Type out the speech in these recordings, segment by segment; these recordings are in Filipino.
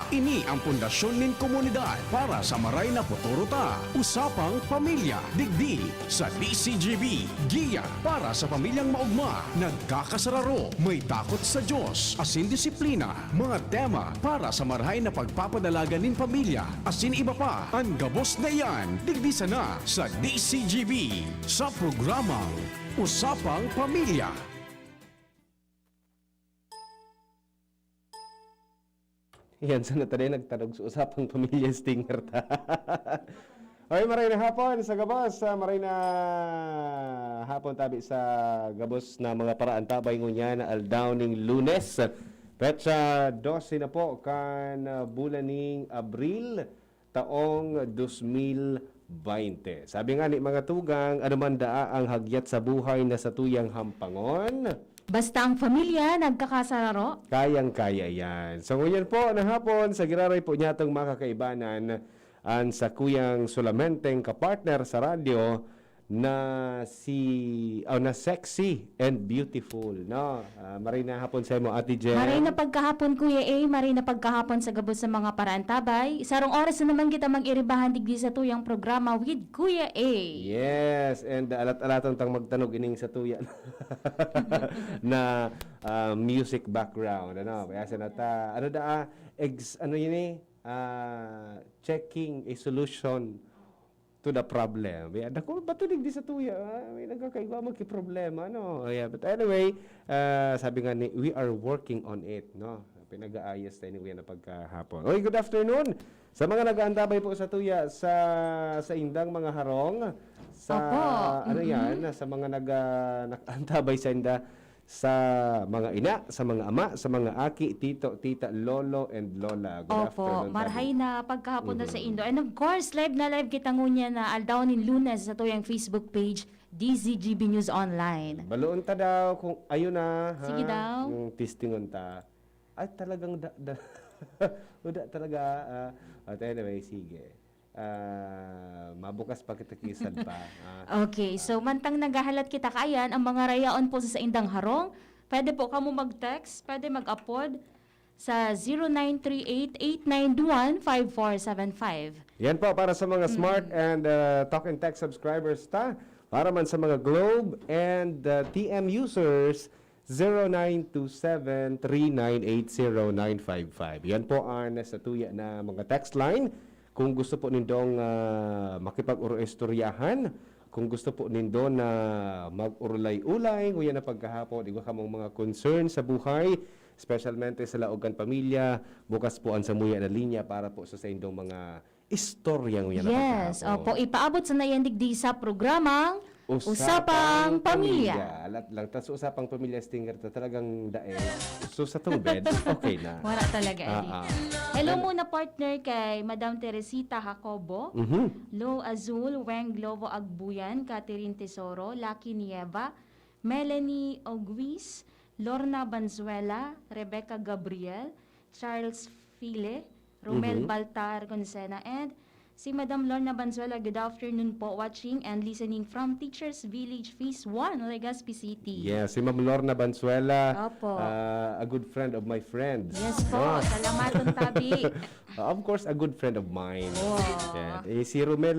Ini ang pundasyon nin komunidad para sa maray na futuro ta. Usapang pamilya, digdi sa DCGB. Giya para sa pamilyang maugma, nagkakasararo, may takot sa Diyos, asin disiplina. Mga tema para sa marahay na pagpapadalaga nin pamilya, asin iba pa. Ang gabos na yan, digdi sana sa DCGB. Sa programang Usapang Pamilya. Yan, sana tayo nagtanong sa usapang pamilya Stinger ta. Okay, maray na hapon sa gabos. Maray na hapon tabi sa gabos na mga paraan tabay ngunya na aldowning Lunes. Petsa 12 na po kan bulan ning Abril taong 2020. Sabi nga ni mga tugang, anuman daa ang hagyat sa buhay na sa tuyang hampangon. Basta ang pamilya nagkakasararo. Kayang-kaya yan. So ngayon po na hapon, sa giraray po niya itong makakaibanan ang sa kuyang solamenteng kapartner sa radyo na na sexy and beautiful. No? Maray na hapon sa mo, Ate Jen. Maray na pagkahapon, Kuya A. Maray na pagkahapon sa gabos sa mga paraan tabay. Sarong oras na naman kita mag-iribahan digdi sa tuyang programa with Kuya A. Yes, and alat-alatong tang magtanog ining sa tuyan na music background. Ano? Kaya sa nata, checking a solution to the problem. Dako batulig di sa tuya. May nagkakaigwa magki-problema, no? Yeah, but anyway, sabi nga ni, we are working on it, no? Pinag-aayos tayo ni na pagkahapon. Oy, good afternoon sa mga nag-aantabay po sa tuya sa indang mga harong sa Opo. sa mga nag-aantabay sa inda sa mga ina, sa mga ama, sa mga aki, tito, tita, lolo, and lola. Good Opo, afternoon. marhay na pagkahapon na sa Indo. And of course, live na live kita ngunya na aldowning Lunes sa tuyang Facebook page DZGB News Online. Baloon ta daw kung ayun na. Sige daw. Yung testingon ta. Ay talagang uda talaga. At anyway, sige. Mabukas pa kita kisad pa. Okay, so mantang naghahalat kita kayan, ang mga rayaon po sa indang harong, pwede po kamo mag-text, pwede mag-upload sa 0938-891-5475. Yan po para sa mga smart and talk and text subscribers ta. Para man sa mga Globe and TM users, 0927-3980-955. Yan po ang sa tuya na mga text line. Kung gusto po nindong makipag-istoryahan, kung gusto po nindong na mag-urlay-ulay, kuya na pagkahapon, igwa ka mong mga concern sa buhay, specialmente sa laogan pamilya, bukas po ang samuya na linya para po sa indong mga istoryang kuya na Yes, pagkahapon. opo, ipaabot sa nayandig di sa programang Usapang Pamilya. Alat lang. Tapos usapang pamilya Stinger ta talagang dae. So sa tong bed, okay na. Wala talaga, Eddie. Hello muna partner kay Madam Teresita Jacobo, Lo Azul, Weng Globo Agbuyan, Catherine Tesoro, Lucky Nieva, Melanie Oguis, Lorna Banzuela, Rebecca Gabriel, Charles File, Romel Baltar Consena, and si Madam Lorna Banzuela. Good afternoon po, watching and listening from Teachers Village Phase 1, Legazpi City. Yes, si Ma'am Lorna Banzuela, Opo. a good friend of my friends. Yes po, salamaton tabi. Of course, a good friend of mine. Wow. Yan. Si Romel,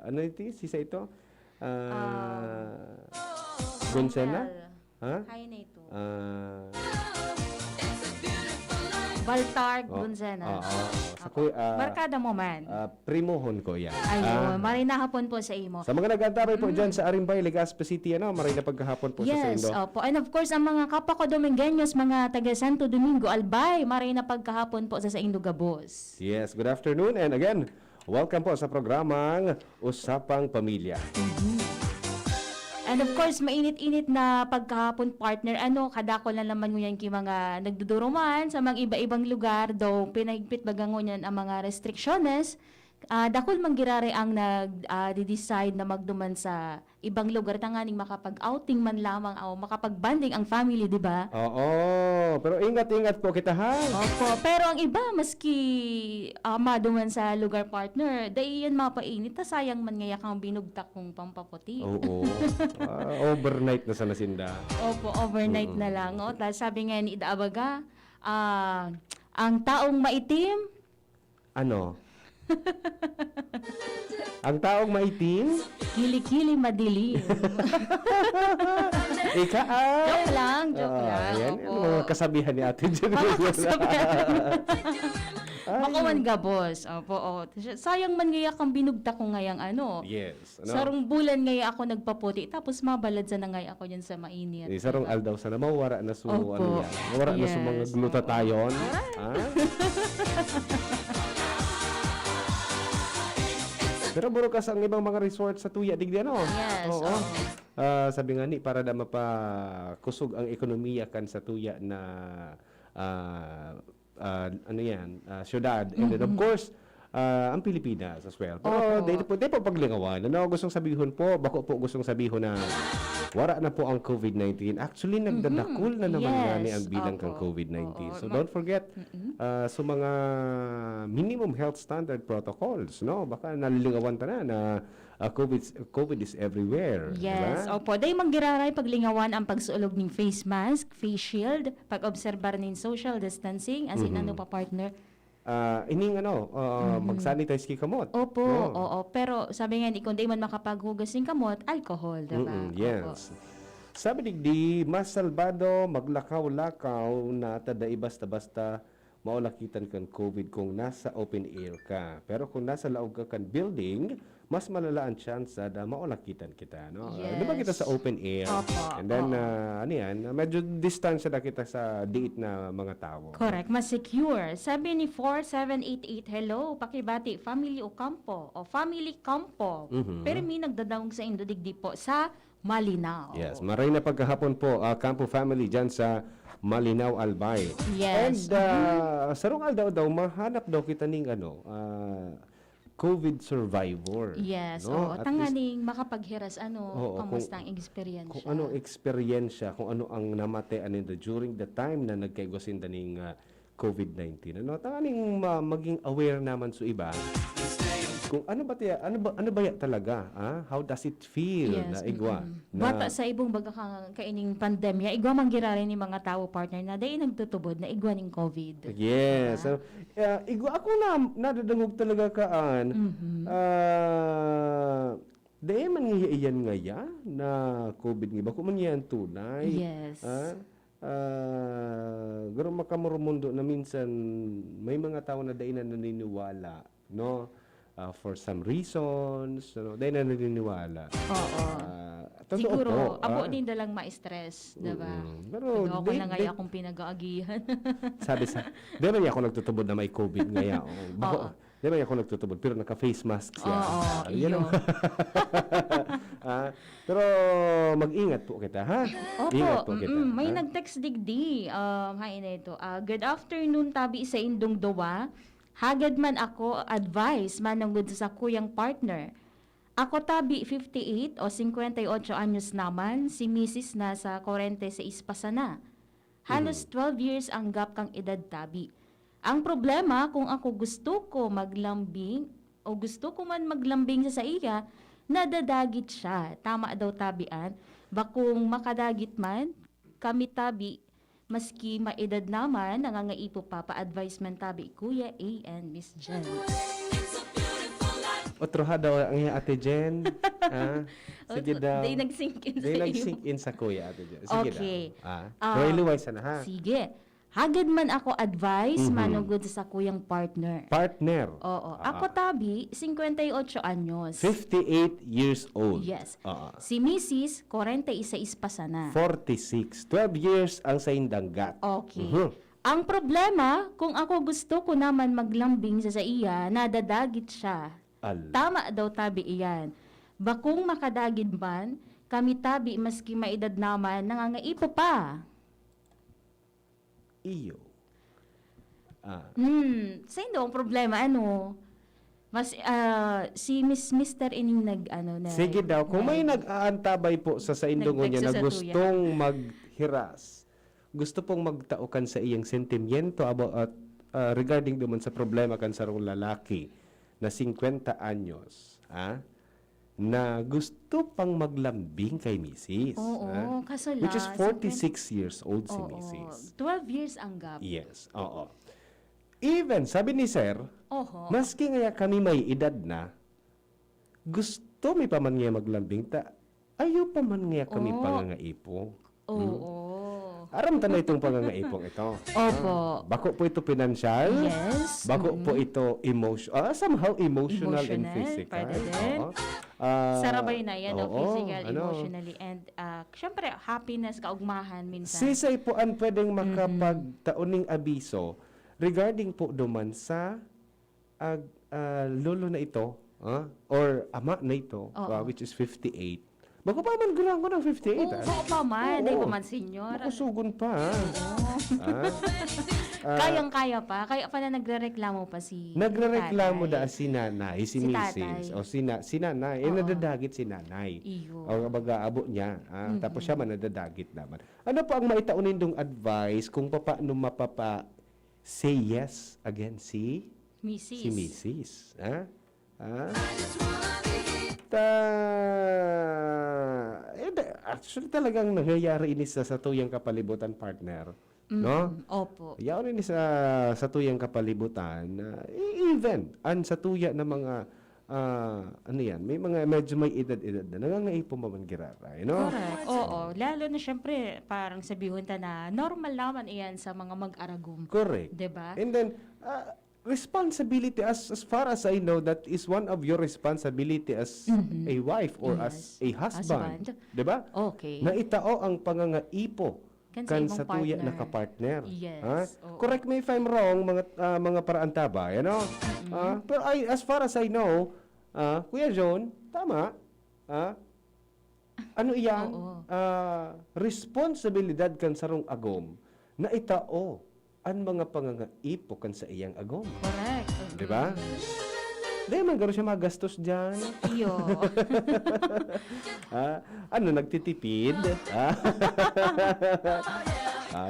ano ito? Sisa ito? Gonsena? Ha? Kaya na ito. Baltar Gonzena. Barkada mo man. Primohon ko yan. Ayun, marina hapon po sa imo. Sa mga nag-antabay po dyan sa Arimbay, Legazpi City, marina pagkahapon po sa Yes, Sendo. opo. And of course, ang mga kapwa ko Domingueños, mga taga Santo Domingo, Albay, marina pagkahapon po sa Indo Gabos. Yes, good afternoon. And again, welcome po sa programang Usapang Pamilya. And of course, mainit-init na pagkahapon partner, kadako lang naman ngunyan ki mga nagduduruman sa mga iba-ibang lugar, though pinahigpit baga ngunyan ang mga restrictions. Dakol manggirare ang nag-decide na magduman sa ibang lugar tanganing makapag-outing man lamang o makapag-banding ang family, di ba? Oo, pero ingat-ingat po kita ha. Opo, pero ang iba maski maduman sa lugar partner, dahil yan mapainit, sayang man ngayak ang binugtak kong pampaputi. Oo. Overnight na sa nasinda. Opo, overnight na lang. O, tapos sabi nga ni Idaabaga, Ang taong maitim, Ano? Ang taong maitim? kilikili madilim. Ika ay... Joke lang, joke lang. Ayan, Opo. ano mga kasabihan ni Ate Jen. Mga kasabihan. Makawan ka, boss. Opo, oh. Sayang man ngaya kang binugta ko ngayang ano. Yes. Sarong bulan ngaya ako nagpaputi, tapos mabalad sa na ngaya ako dyan sa mainit. Sarong aldaw sana mawara na su Opo. ano yan. Mawara na su mga Yes, glutathione. Pero buro ka sa ibang mga resort sa Tuya digdi ano? Yes, Oo. oo. Sabi nga ni para da mapakusog ang ekonomiya kan sa Tuya na ano yan, syudad. And then of course, ang Pilipinas as well. Pero Opo. di po paglingawan. Ano gustong sabihin po? Bako po gustong sabihin na wala na po ang COVID-19. Actually, nagdadakul na naman Yes. nga ni ang bilang kang Opo. COVID-19. Oo. So don't forget, sa mga minimum health standard protocols, no? Baka nalilingawan ta na COVID is everywhere. Yes, diba? opo. Day manggiraray paglingawan ang pagsuolog ng face mask, face shield, pag-obserbar nin social distancing, as in ano pa partner. Ining mag-sanitize ki kamot. Opo, No? oo. Pero sabi nga, kung di man makapaghugas ng kamot, alcohol, diba? Yes. Sabi digdi, mas salbado, maglakaw-lakaw na tada basta-basta maulakitan kan COVID kung nasa open air ka. Pero kung nasa laog ka kan building, mas malala ang chance na maulakitan kita. No? Yes. Di ba kita sa open air? Opo, And then, ano yan, medyo distansya na kita sa date na mga tao. Correct, mas secure. Sabi ni 4788, hello, pakibati, family Ocampo, o family Campo. Pero may nagdadawag sa Indodigdi po sa Malinaw. Yes, maray na pagkahapon po, Campo family dyan sa Malinaw, Albay. Yes. And sarong aldaw daw, mahanap daw kita ning COVID survivor. Yes, no? oo. At least Tanganing makapaghiras, Oo, kamusta ang experience? kung ano eksperyensya, kung ano ang namatay nila during the time na nagkaigosin ning COVID-19. Ano, tanganing maging aware naman sa iba kung ano ba ya talaga, how does it feel na igwa na Bata sa ibong baga kaining pandemya, igwa manggirari ni mga tao partner na dahil nagtutubod na igwa ning COVID. Yes. So, igwa ako na nadadangog talaga kaan. Dahil man iyan nga ya na COVID nga ba kung man yan tunay. Yes. Garo makamurumundo na minsan may mga tao na dahil na naniniwala, no? For some reasons, dahil na naniniwala. Oo. Totoo Siguro, po, ako din dalang ma-stress, diba? Pero Pero ako na nga akong pinag-aagihan. sabi di ba niya ako nagtutubod na may COVID ngayon? Di ba niya ako nagtutubod pero naka-face mask siya? Oo, Yan iyo. ang- pero mag-ingat po kita, ha? Opo, Ingat po kita. may ha? nag-text digdi. Hi na ito. Good afternoon, tabi sa indong duwa. Hagad man ako, advice manungod sa kuyang partner. Ako tabi 58 o 58 anyos naman, si Mrs. na sa 46 pa sana. Halos 12 years ang gap kang edad tabi. Ang problema, kung ako gusto ko maglambing o gusto ko man maglambing sa iya, nadadagit siya. Tama daw tabian. Bakung makadagit man, kami tabi, maski maedad naman, nangangaipo pa pa-advise man tabi, Kuya A and Miss Jen. Otro ha daw ang iya Ate Jen. ha? Sige daw. Day nag-sink in sa Day iyo. nag-sink in sa kuya Ate Jen. Sige Okay. daw. Roy Luway sana ha? Sige. Hagad man ako advice, manugod sa kuyang partner. Partner. Oo. Ako tabi, 58 anyos. 58 years old. Yes. Oo. Si Mrs. 46 pa sana. 46. 12 years ang sa indanggat. Okay. Mhm. Ang problema, kung ako gusto ko naman maglambing sa iya, nadadagit siya. Tama daw tabi iyan. Bakung makadagid man, kami tabi maski maedad naman, nangangaipo pa. Iyo. Sa ang problema, mas, si Mr. Ining na. Sige daw, kung may nag-aantabay po sa indongo niya na Nag-text sa gustong maghiras, gusto pong magtaukan sa iyang sentimiento about regarding naman sa problema kan sa lalaki na 50 anyos, na gusto pang maglambing kay Mrs. Oo, kaso Which is lang, 46 years old si Oo, Mrs. 12 years ang gap. Yes, oo. Even, sabi ni Sir, Oho. maski nga kami may edad na, gusto mi pa man nga maglambing ta, ayaw pa man nga kami Oh. pangangaipong. Oo. Aram ta na itong pangangaipong ito. Opo. Bako po ito financial. Yes. Bako po ito somehow emotional and Emotional, physical. pwede din. Oo. Sarabay na yan, oo, physical, ano. emotionally, and syempre, happiness, kaugmahan minsan. Sisay po ang pwedeng makapagtauning abiso regarding po duman sa lolo na ito or ama na ito, Oo. which is 58. Bako pa man gurang ko ng 58. Oo, oo pa man. Oo. Dahil pa man, senyor. Makusugon pa. Kayang-kaya pa. Kaya pa na nagrereklamo pa si Nagrereklamo tatay. da si nanay, si Si Mrs. tatay. O si nanay. Oo. Nadadagit si nanay. Iyo. O baga-abo niya. Tapos siya man nadadagit naman. Ano pa ang maitaunin dong advice kung paano mapapa say yes again si Mrs. Mrs. Actually talagang nangyayari ini sa tuyang kapalibutan, partner. No? Opo. Yaon ini sa tuyang kapalibutan, even sa tuya na mga ano yan, may mga medyo may edad-edad na nangangaipo man girara, you know? Correct. Oo. Lalo na syempre, parang sabihin ta na normal naman iyan sa mga mag-aragum. Correct. Diba? And then responsibility, as far as I know, that is one of your responsibility as a wife or as Yes. a husband. Husband. 'Di ba? Okay. Na itao ang pangangaipo Kan sa kan imong sa tuya partner. na kapartner. Yes, oo. Correct me if I'm wrong, mga paraanta ba, you know? Pero as far as I know, Kuya John, tama. Ano iyan? Oo. Responsibilidad kan sarong agom na itao ang mga pangangaipo kan sa iyang agom. Correct. 'Di ba? Di man garo siya magastos diyan. Iyo. Ano nagtitipid?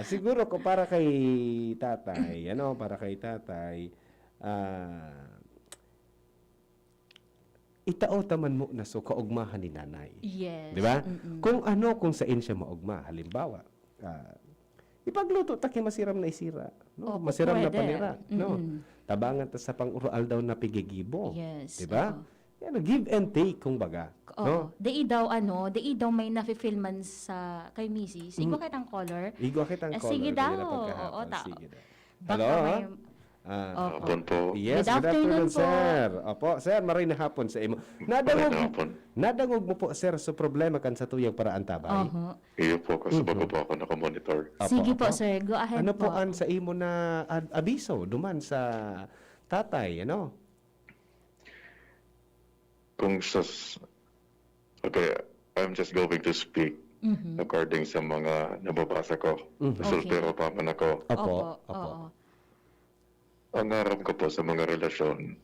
Siguro ko para kay tatay, itao taman mo na so kaugmahan ni nanay. Yes. Di ba? Kung saan siya maugma, halimbawa, ipagluto ta kay masiram na isira, no? Opo, Masiram na pwede. panira, no? Tabangan ta sa pang-ural daw na pigigibo. Yes, Di ba? oo. Yan, give and take kumbaga, no? Oo. Dai daw may nafe-filman sa kay Mrs. Igo kitang color. Igo kitang color. Sige daw. kanila pagkahapon. Oo, Sige daw. Baka Hello? may Opo. Hapon po. Yes, Good good afternoon, afternoon po. sir. Opo, sir, maray na hapon sa imo. Magandang hapon. Nadangog mo po, sir, sa problema kan sa tuyang paraan tabay. Iyo po, kasi bago po ako nakamonitor. Opo, Sige po, opo. sir. Go ahead Ano po. po ang sa imo na abiso duman sa tatay, ano? Okay, I'm just going to speak according sa mga nababasa ko. Soltero pa man ako. Opo, opo. Oo. Ang harap ko po sa mga relasyon,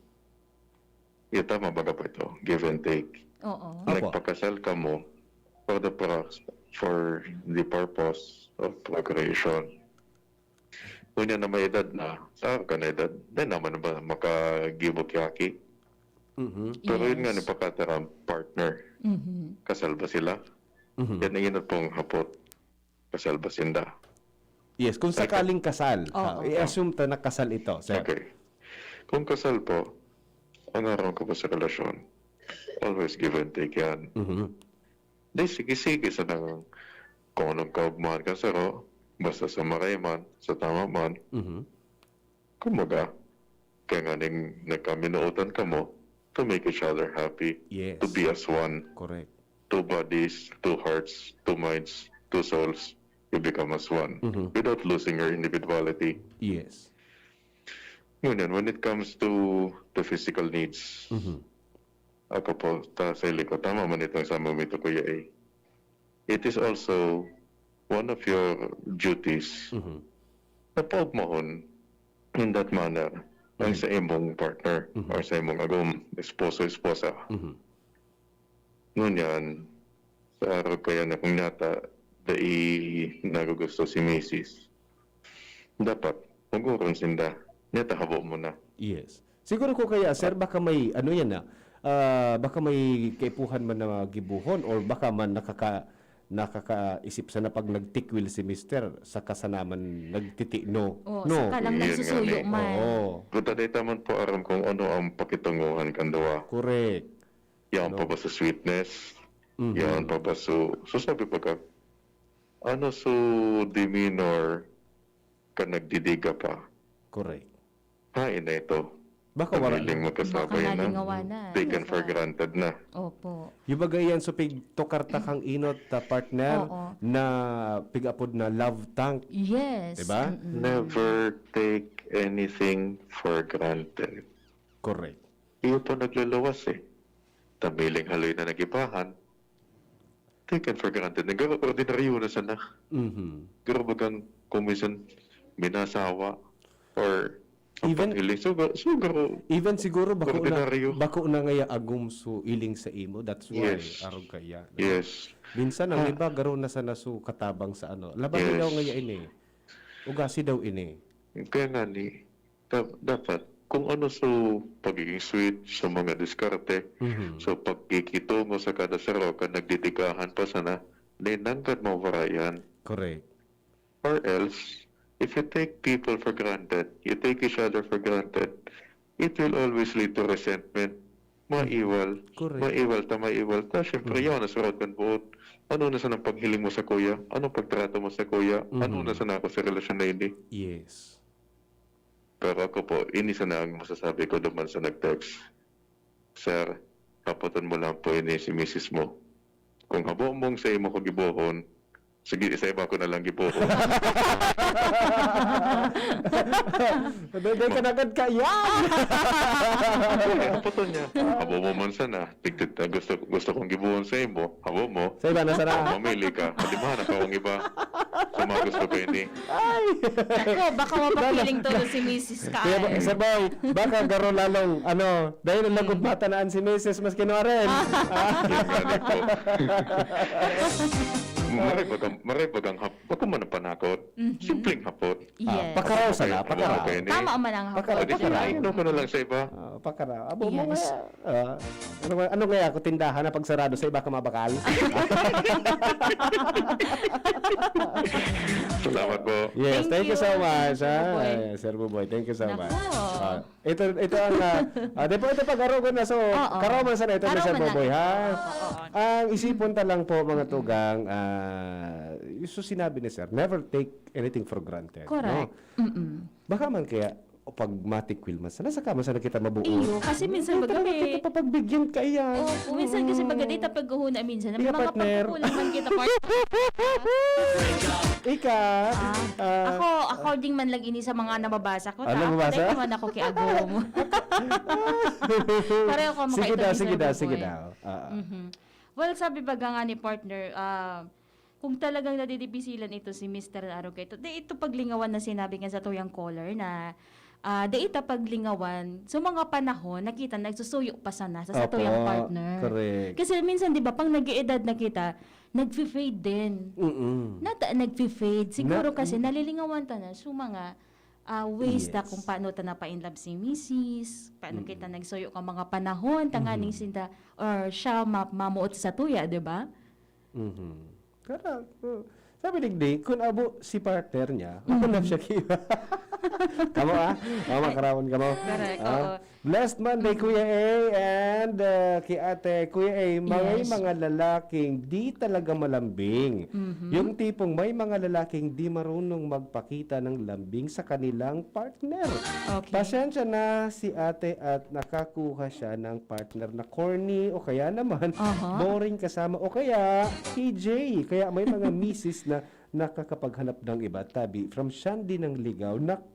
tama baga po ito, give and take. Oo. Nagpakasal ka mo for the purpose of procreation. Kunya na may edad na, sa ka na edad, di naman ba makagibot yaki? Pero yun nga, nipakataram partner. Kasal ba sila? Yan ang inat pong hapot. Kasal ba sinda? Yes, kung sakaling kasal, Oo. i-assume ta na kasal ito, sir. Okay. Kung kasal po, ang araw ko po sa relasyon, always give and take yan. Di sige-sige sa nang kung anong kaugmahan ka saro, basta sa maray man, sa tama man, kumaga, kaya nga ning nagkaminuotan ka mo, to make each other happy, Yes. to be as one, Correct. 2 bodies, 2 hearts, 2 minds, 2 souls, you become as one, without losing your individuality. Yes. Ngunyan, when it comes to the physical needs, ako po, sa ko, tama man itong sa mamito kuya eh. It is also one of your duties na paugmahon in that manner ang sa imong partner or sa imong agom, esposo-esposa. Ngunyan, sa araw kaya na kung nata, nagugusto si Mrs. Dapat, magurong sinda, natahabo mo na. Yes. Siguro ko kaya, sir, baka may, baka may kaipuhan man na gibuhon or baka man nakakaisip sa na pag nagtikwil si mister, saka sa naman nagtiti no. Oh, No. saka lang Yun nagsusuyo nga ni. man. Oo. Kung taman po aram kung ano ang pakitunguhan kandawa. Correct. Yan pa ba sa sweetness? Mhm. Yan pa ba so sabi pa ka, ano so demeanor ka nagdidiga pa? Correct. Hain na ito. Baka wala. Pamiling magkasabay Baka na. nalingawan na. Taken for granted na. Opo. Yung bagay yan, so pig tokarta kang inot partner Oo. na pigapod na love tank. Yes. Diba? Never take anything for granted. Correct. Iyo pa naglalawas eh. Tamiling haloy na nagipahan. Taken for granted. Nag-ordinaryo na sana. Mhm. Pero bagang kumisan minasawa or Even- hiling. Siguro, Even siguro Ordinaryo. bako na ngaya agum so iling sa imo. That's why Yes. arog kaya. yes. Minsan ang iba garo na sana su katabang sa ano. Laban Yes. daw ngaya ini. Ugasi daw ini. Kaya nga ni, dapat, kung ano sa pagiging sweet sa mga diskarte, Mhm. so pagkikito mo sa kada saro, ka nagdidikahan pa sana, ninangkat mo varayan. Correct. Or else, if you take people for granted, you take each other for granted, it will always lead to resentment. Maiwal. Correct. Maiwal ta, maiwal ta. Siyempre, yun, nasurot kan buot. Ano na sa nang paghiling mo sa kuya? Ano pagtrato mo sa kuya? Ano na sa nako sa relasyon na hindi? Yes. Pero ako po, ini sana ang masasabi ko naman sa nag-text. Sir, kaputan mo lang po ini si Mrs. mo. Kung habo mong sa imo ko gibohon, sige, isa iba ko na lang gibohon. Dede ka nagad ka yan. Kaputan niya. Habo mo man sana. Tigtit na gusto kong gibohon sa imo. Habo mo. Sa iba na Kung sana. mamili ka. Halimahan ako ang iba. Sa mga gusto ko ini. Ako, baka mapapiling to si Mrs. Kaya ba, Kaal. sabay, baka garo lalong, ano, dahil lang matanaan si Mrs. mas kinuaren. Yan gani po. Maray bagang hap. Baka man ang panakot. Simpleng hapot. Yes. Pakaraw sana, pakaraw. Okay, ni. Tama man ang Pakaraw, hapon. Pwede pakaraw. siya, ano ko na lang sa iba. Pakaraw. Abo mo Yes. nga. Ano nga ako tindahan na pagsarado sa iba ka mabakal? Salamat po. Yes, thank you so much. Sir Buboy. Sir Buboy, thank you so Nako. much. Ito ang, depo ito pag-arogan na. So, Oo. karaman sana ito na Sir Karaman lang. Buboy, ha? Oo. Ang isipon ta lang po, mga tugang, so sinabi ni Sir, never take anything for granted. Correct. No? Mm-mm. Baka man kaya, o pag matikwil man sana, saka man sana kita mabuo. Iyo, kasi minsan Talaga magabi. kita papagbigyan ka yan. Oh, minsan kasi bagadita pagkuhuna minsan. May Ika, mga partner. pagkukulang man kita partner. Ika, Ako, according man lang ini sa mga nababasa ko. Ah, nababasa? Ako naman ako kay Agum. Pareho ko sige makaito daw, ni sige Sir daw, Buboy. sige daw. Mhm. Well, sabi baga nga ni partner, kung talagang nadidibisilan ito si Mr. Arogaito, di ito paglingawan na sinabi nga sa tuyang caller na di ito paglingawan sa mga panahon nakita nagsusuyo pa sana sa Opo, tuyang partner. correct. Kasi minsan 'di ba pang nag-iedad na kita, nagfi-fade din. Nagfi-fade. Siguro kasi nalilingawan ta na sa mga ways na Yes. kung paano ta napa-inlove si Mrs. Paano kita nagsuyo ka mga panahon, tanganing sinda or siya mamuot sa tuya, di ba? Kaya, sabi digdi, kung abo si partner niya, ako na siya kiba. Kamo makarawon kamo. Correct, oo. Blessed Monday, Kuya A, and kay ate, Kuya A, may Yes. mga lalaking di talaga malambing. Yung tipong may mga lalaking di marunong magpakita ng lambing sa kanilang partner. Okay. Pasensya na si ate at nakakuha siya ng partner na corny o kaya naman Aha. boring kasama o kaya TJ. Kaya may mga misis na nakakapaghanap ng iba tabi from Shandy ng ligaw. Nako!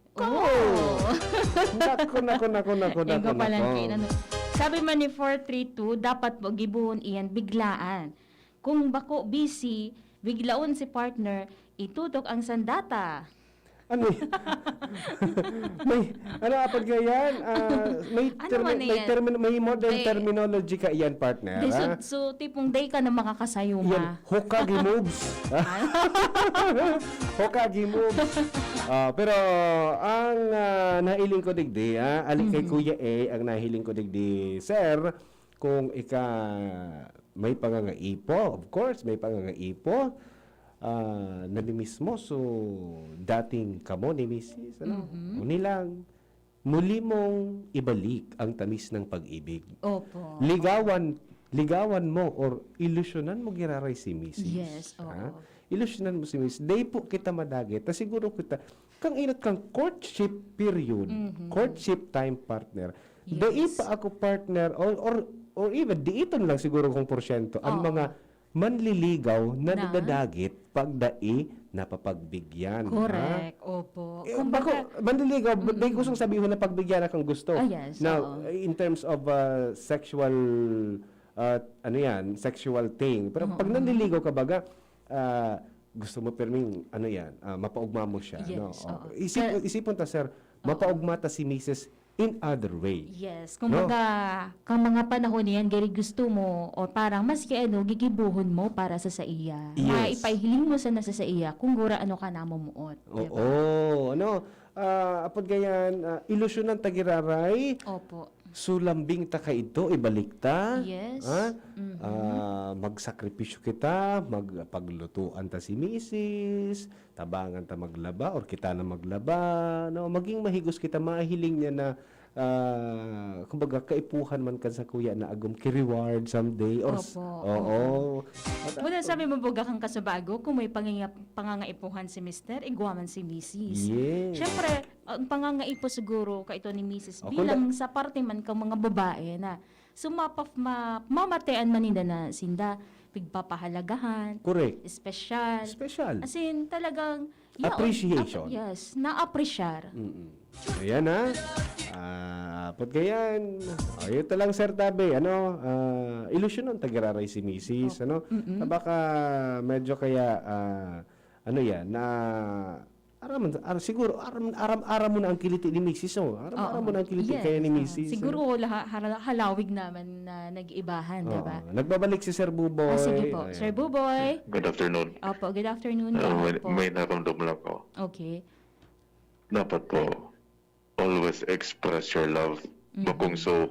Nako. Ego pala ano. Sabi man ni 432, dapat mo gibuhon iyan biglaan. Kung bako busy, biglaon si partner, itutok ang sandata. Ano yan? ano apad ka yan? man yan? May modern May- terminology ka yan, partner. Di, ha? so tipong day ka na Yan, makakasayuma. Hokage moves. Hokage moves. Pero ang nahiling ko digdi, alin kay Kuya A, ang nahiling ko digdi, sir, kung may pangangaipo, of course, may pangangaipo. Namimiss mo, so dating kamo ni Mrs. Ano? Uni lang, muli mong ibalik ang tamis ng pag-ibig. Opo. Ligawan mo or ilusyonan mo giraray si Mrs. Yes, oo. Ha? Ilusyonan mo si Mrs. Day po kita madagit. Ta siguro kita, kang inat kang courtship period, courtship time partner. Yes. Dai pa ako partner or even diiton lang siguro kung porsyento ang Oo. mga manliligaw na Na? nadadagit pagdai napapagbigyan. Correct. Opo. Bako, manliligaw, dahil gustong sabihin na pagbigyan na kang gusto. Ah, yes, Now, oo. in terms of sexual, sexual thing. Pero pag nanliligaw ka baga, gusto mo perming, mapaugma mo siya. Yes, no? oo. Isipon ta, sir, mapaugma ta si Mrs. in other way. Yes, kumbaga, kang mga panahon niyan, gari gusto mo, o parang maski gigibuhon mo para sa iya. Yes. Maipahiling mo sa nasa sa iya, kung gura ano ka na muot. Oo, apod gayan, ilusyonan tagiraray, Opo. sulambing ta ka ito, ibalik ta. Yes. Ha? Magsakripisyo kita, magpaglutuan ta si Mrs., tabangan ta maglaba, or kita na maglaba. No? Maging mahigos kita, mahiling niya na, kumbaga, kaipuhan man ka sa kuya na agum ki-reward someday. Or, Opo. Oo. Muna sabi mo buga kang kasabago, kung may pangangaipuhan si Mr., igwaman si Mrs. Yes. Siyempre, ang pangangaipo siguro ka ito ni Mrs. O, bilang sa parte man kang mga babae na mamatean man nila na sinda, pigpapahalagahan, Correct. espesyal. Special. As in, talagang... Appreciation. Yes, na-appreciate. Ayan ha. Apod gayan. Ayun lang, Sir Tabe. Ilusyonan tagiraray si Mrs. Baka medyo kaya, siguro, aram mo na ang kiliti ni Mrs. Aram mo na ang kiliti Yes, kaya ni Mrs. Siguro halawig naman na nag-ibahan, diba? Nagbabalik si Sir Buboy. Sige po. Ayan. Sir Buboy. Good afternoon. Opo, good afternoon. May naramdaman lang ako. Okay. Dapat po, always express your love. Bakong so,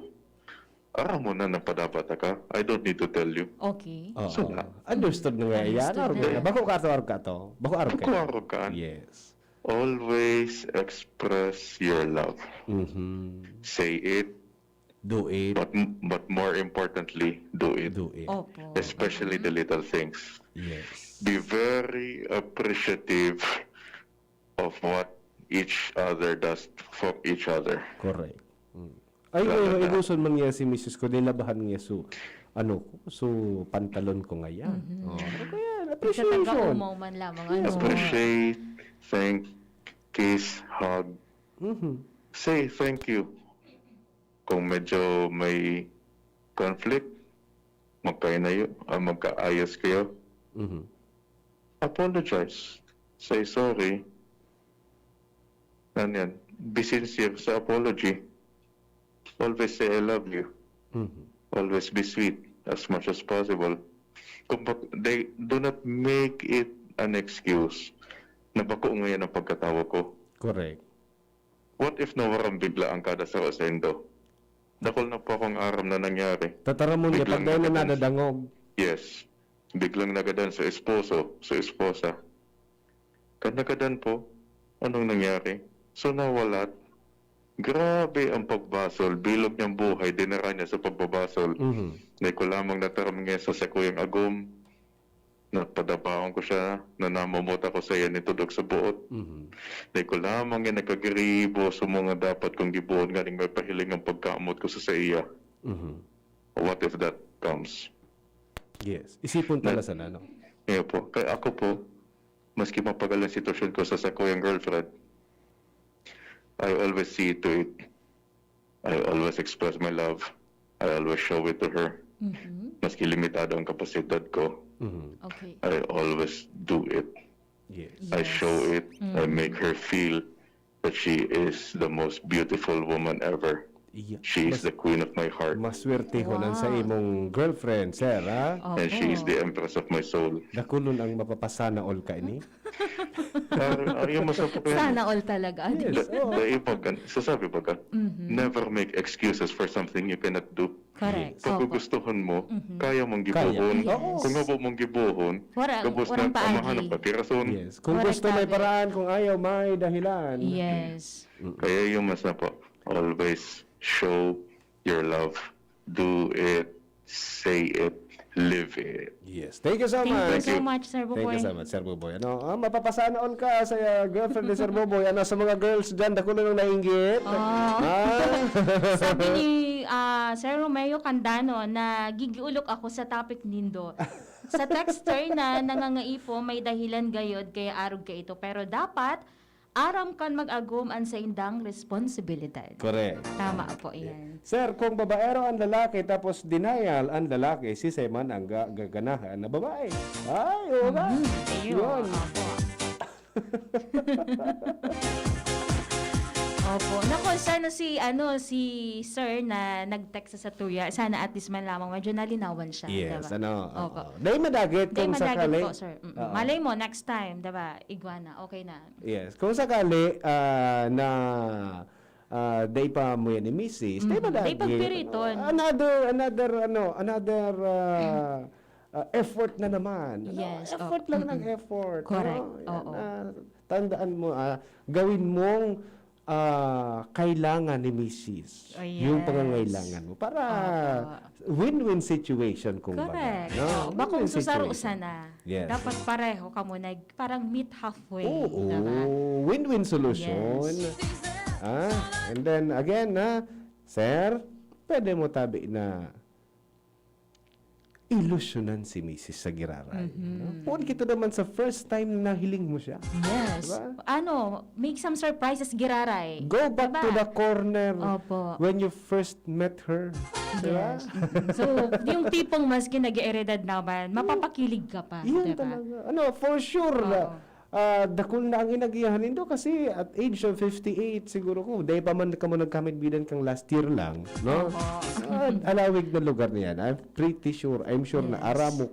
aram mo na napadapat ka. I don't need to tell you. Okay. Oo. Understood na nga yan. Understood na. Bako ka to. Bako araw ka. Kuwaro ka. Yes. Always express your love. Say it, Do it. but more importantly, do it. Do it. Opo. Especially the little things. Yes. Be very appreciative of what each other does for each other. Correct. Ay, iguson man niya si Mrs. ko, nilabahan niya so pantalon ko ngayon. Kaya, Sa appreciation. taga-umaw man lamang. Appreciate, thank, kiss, hug. Say thank you. Kung medyo may conflict, magkaayos kayo, apologize. Say sorry. Yan. Be sincere sa apology. Always say I love you. Always be sweet as much as possible. They do not make it an excuse na bako ngayon ang pagkatawa ko. Correct. What if nawaran bigla ang kada sa Rosendo? Dakol na po akong aram na nangyari. Tatara mo niya, pag Biglang dahil na nagadan. nadadangog. Yes. Biglang nagadan sa esposo, sa esposa. Kad nagadan po, anong nangyari? So nawalat. Grabe ang pagbasol. Bilog niyang buhay, dinara niya sa pagbabasol. Nay ko lamang nataram niya sa sekuyang agum. Napadabaon ko siya, nanamamota ko sa iya nitudok sa buot. Nay ko lamang yan nakagiribo sa mga dapat kong gibuon galing may pahiling ang pagkaamot ko sa iya. What if that comes? Yes. Isipon tala sa nano. Ngayon po, kaya ako po, maski mapagal ang sitwasyon ko sa sakuyang girlfriend, I always see to it. I always express my love. I always show it to her. Maski limitado ang kapasidad ko, Okay. I always do it. Yes. I show it. I make her feel that she is the most beautiful woman ever. Iya. She is the queen of my heart. Maswerte ko nan sa imong girlfriend, sir, ha? And she is the empress of my soul. Dakulon ang mapapasana all ka ini. Yung masapok yan. Sana all talaga. Yes. Sasabi ba ka? Never make excuses for something you cannot do. Correct. Kung Opo. gustuhan mo, kaya mong gibuhon. Kaya. Yes. Kung nga mong gibuhon, tapos Walang nagpamahan paagi. ng patirason. Yes. Kung Correct, gusto may David. paraan, kung ayaw may dahilan. Yes. Kaya yung mas na po, always show your love. Do it, say it, live it. Yes. Thank you so Thank you much. so much, Sir Thank Buboy. you so much, Sir Buboy. Ano, mapapasana all ka sa girlfriend ni Sir Buboy. Ano, sa mga girls dyan, dako na nang nainggit. Sabi ni Sir Romeo Candano na gigiulok ako sa topic nindo. Sa texter na nangangaipo may dahilan gayod kaya arog ka ito. Pero dapat aram kan mag-agum an sa indang responsibilidad. Correct. Tama po yan. Sir, kung babaero ang lalaki tapos denial ang lalaki, si Seman ang gaganahan na babae. Ay, oo nga. Ayun. Yun. Opo. Opo. Naku, sana si Sir na nag-text sa tuya, sana at least man lamang medyo nalinawan siya. Yes, diba? ano. Opo. Dahil madagit Hindi kung madagit sakali. po, sir. Oo. Malay mo, next time, diba? Iguana, okay na. Yes. Kung sakali na day pa mo yan ni Mrs. Day madagit. Day pagpiriton. Another effort na naman. Yes, Effort lang ng effort. Correct. Yan, Oo. tandaan mo, gawin mong kailangan ni Mrs. Oh, Yung yes. pangangailangan mo. Para win-win situation kung Correct. baga. Ba kung Win-win susaro situation. sana, Yes. dapat pareho ka muna, parang meet halfway. Oo, Diba? win-win solution. And then again, sir, pwede mo tabi na ilusyonan si Mrs. sa giraray. Kung kita naman sa first time na nahiling mo siya. Yes. Diba? Make some surprises, giraray. Go back Diba? to the corner Opo. when you first met her. Diba? Yes. So, yung tipong maski nag-eredad naman, mapapakilig ka pa. Yan Diba? talaga. For sure. Dakol na ang inagiyahan nindo kasi at age of 58 siguro ko dahil pa man ka mo nagkamit bidan kang last year lang, no? Alawig na lugar niyan. I'm pretty sure, na ara mo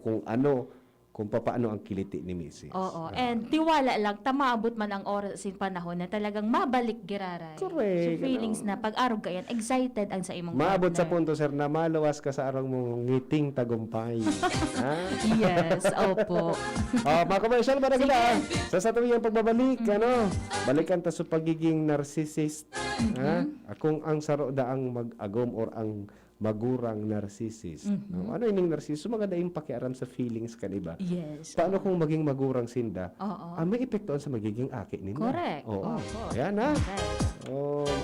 kung paano ang kiliti ni Mrs. Oo. And tiwala lang, tamaabot man ang oras sin panahon na talagang mabalik giraray. Correct, So feelings na pag-arog ka yan, excited ang sa imong Maabot sa partner. punto, sir, na malawas ka sa arang mong ngiting tagumpay. Ha? Yes, opo. Mga commercial ba na kita? Sa satuyang pagbabalik, balikan ta sa pagiging narcissist. Kung ang saro daang mag-agom or ang magurang narcissist. Ano ining narcissist? Mga daing pakiaram sa feelings kaniba. Yes. Paano kung maging magurang sinda? Oo. May epekto sa magiging aki ninda. Correct. Oo. Opo. Ayan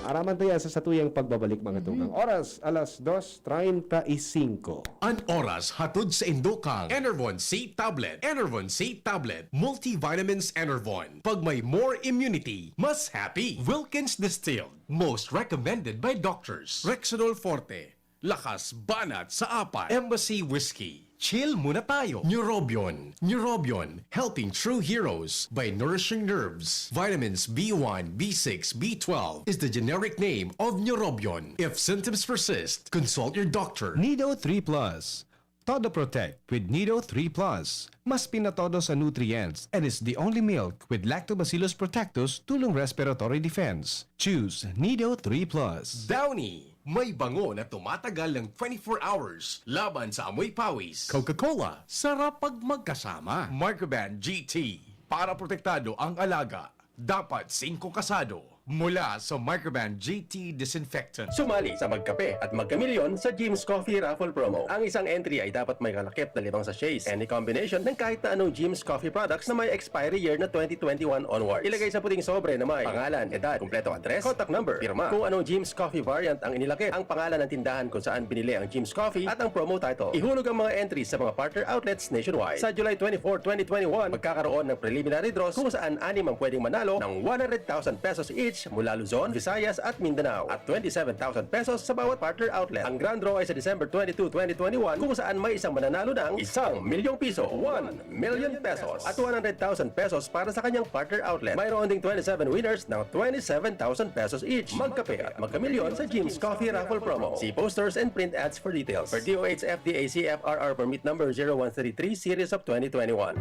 araman tayo sa satuyang pagbabalik mga tugang. Oras, alas 2:35. An oras hatod sa Indokang Enervon C Tablet. Enervon C Tablet. Multivitamins Enervon. Pag may more immunity, mas happy. Wilkins Distilled. Most recommended by doctors. Rexidol Forte. Lakas banat sa apat. Embassy Whiskey. Chill muna tayo. Neurobion. Neurobion. Helping true heroes by nourishing nerves. Vitamins B1, B6, B12 is the generic name of Neurobion. If symptoms persist, consult your doctor. Nido 3 Plus. Todo Protect with Nido 3 Plus. Mas pinatodo sa nutrients and is the only milk with Lactobacillus protectus tulong respiratory defense. Choose Nido 3 Plus. Downy. May bango na tumatagal ng 24 hours laban sa amoy pawis. Coca-Cola. Sarap pag magkasama. Microban GT. Para protektado ang alaga. Dapat 5 kasado. Mula sa Microban GT Disinfectant. Sumali sa Magkape at Magkamilyon sa Jim's Coffee Raffle Promo. Ang isang entry ay dapat may kalakip na 5 sachets. Any combination ng kahit na anong Jim's Coffee products na may expiry year na 2021 onwards. Ilagay sa puting sobre na may pangalan, edad, kumpletong address, contact number, firma, kung anong Jim's Coffee variant ang inilakip, ang pangalan ng tindahan kung saan binili ang Jim's Coffee at ang promo title. Ihulog ang mga entries sa mga partner outlets nationwide. Sa July 24, 2021, magkakaroon ng preliminary draws kung saan 6 ang pwedeng manalo ng 100,000 pesos each mula Luzon, Visayas at Mindanao at 27,000 pesos sa bawat partner outlet. Ang grand draw ay sa December 22, 2021 kung saan may isang mananalo ng 1 milyong piso, 1 million pesos at 100,000 pesos para sa kanyang partner outlet. Mayroon ding 27 winners ng 27,000 pesos each. Magkape at magkamilyon sa Jim's Coffee Raffle Promo. See posters and print ads for details. For DOH FDA CFRR permit number 0133 series of 2021.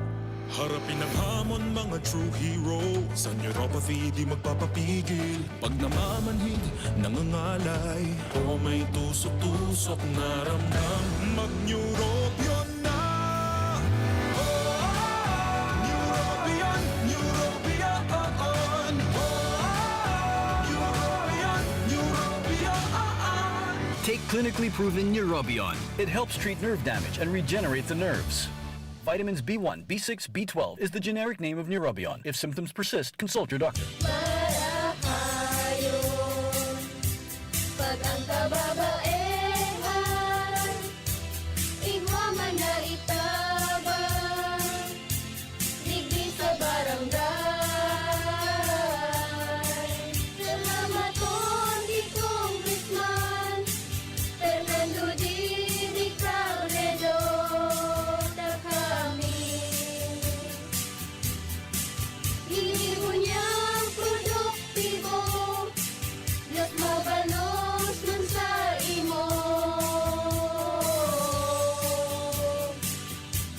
Harapin ang hamon, mga true hero. Sa neuropathy di magpapapigil. Pag namamanhid, nangangalay. may tusok-tusok na ramdam. Mag-Neurobion na. Neurobion, Neurobion. Neurobion, Neurobion. Take clinically proven Neurobion. It helps treat nerve damage and regenerate the nerves. Vitamins B1, B6, B12 is the generic name of Neurobion. If symptoms persist, consult your doctor. Pag ang kababaehan, igwa man na itabang, digdi sa barangay. Salamat po di Congressman Fernando Didi Cabredo na kami. Hinibo niyang produktibo, Diyos mabalos man sa imo.